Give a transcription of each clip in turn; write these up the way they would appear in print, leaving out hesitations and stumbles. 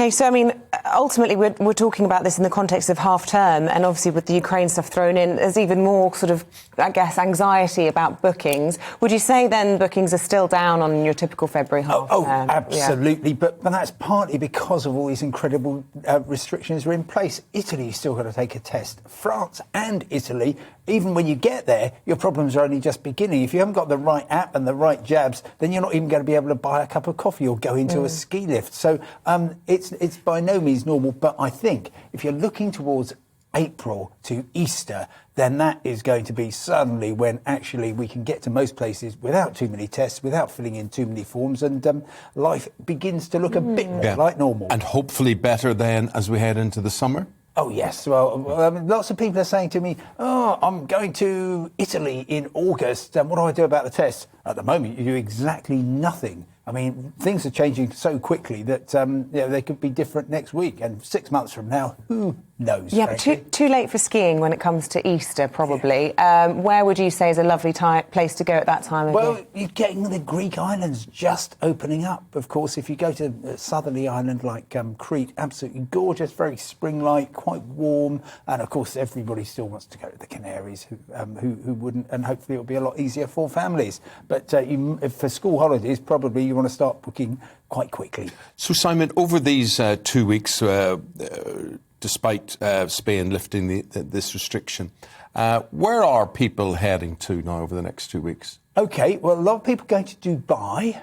OK, so, I mean, ultimately we're talking about this in the context of half-term, and obviously with the Ukraine stuff thrown in, there's even more sort of, I guess, anxiety about bookings. Would you say then bookings are still down on your typical February half-term? Oh, absolutely, yeah. But that's partly because of all these incredible restrictions are in place. Italy's still got to take a test. France and Italy, even when you get there, your problems are only just beginning. If you haven't got the right app and the right jabs, then you're not even going to be able to buy a cup of coffee or go into a ski lift. So it's by no means normal. But I think if you're looking towards April to Easter, then that is going to be suddenly when actually we can get to most places without too many tests, without filling in too many forms, and life begins to look a bit more like normal. And hopefully better then as we head into the summer? Oh, yes. Well, lots of people are saying to me, I'm going to Italy in August, and what do I do about the tests? At the moment, you do exactly nothing. I mean, things are changing so quickly that they could be different next week, and 6 months from now, who knows? Yeah, but too late for skiing when it comes to Easter, probably. Where would you say is a lovely place to go at that time of year? Well, you're getting the Greek islands just opening up. Of course, if you go to a southerly island like Crete, absolutely gorgeous, very spring-like, quite warm, and of course everybody still wants to go to the Canaries, who wouldn't, and hopefully it'll be a lot easier for families. But for school holidays, probably you want to start booking quite quickly. So, Simon, over these 2 weeks, despite Spain lifting this restriction, where are people heading to now over the next 2 weeks? OK, well, a lot of people going to Dubai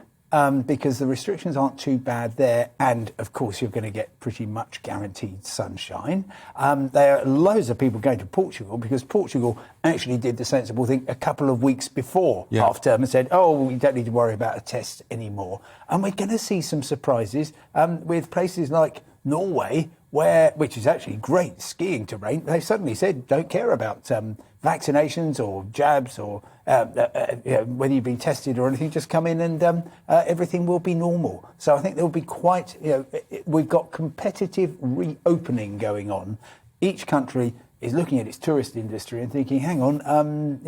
because the restrictions aren't too bad there. And, of course, you're going to get pretty much guaranteed sunshine. There are loads of people going to Portugal because Portugal actually did the sensible thing a couple of weeks before half-term and said, we don't need to worry about a test anymore. And we're going to see some surprises with places like Norway, which is actually great skiing terrain. They suddenly said don't care about vaccinations or jabs or whether you've been tested or anything. Just come in and everything will be normal. So I think there will be quite. We've got competitive reopening going on. Each country is looking at its tourist industry and thinking, hang on,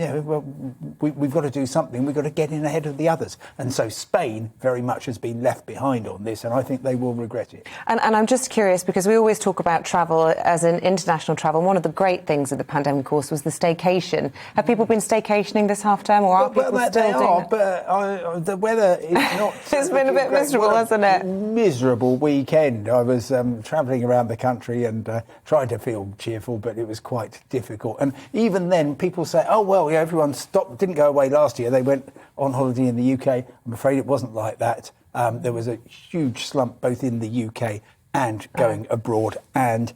we've got to do something. We've got to get in ahead of the others. And so Spain very much has been left behind on this, and I think they will regret it. And I'm just curious, because we always talk about travel as an international travel. One of the great things of the pandemic, of course, was the staycation. Have people been staycationing this half-term, or are people still doing it? But the weather is not... It's been a bit miserable, hasn't it? Miserable weekend. I was travelling around the country and trying to feel cheerful, but it was quite difficult. And even then, people say, everyone stopped, didn't go away last year. They went on holiday in the UK. I'm afraid it wasn't like that. There was a huge slump both in the UK and going abroad. And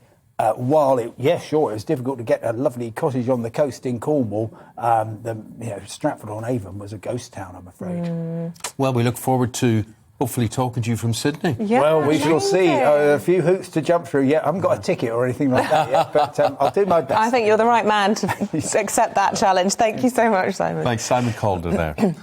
while it was difficult to get a lovely cottage on the coast in Cornwall, Stratford-on-Avon was a ghost town, I'm afraid. Well, we look forward to hopefully talking to you from Sydney. Yeah, well, we shall see. A few hoops to jump through. I haven't got a ticket or anything like that yet, but I'll do my best. I think you're the right man to accept that challenge. Thank you so much, Simon. Thanks, Simon Calder there.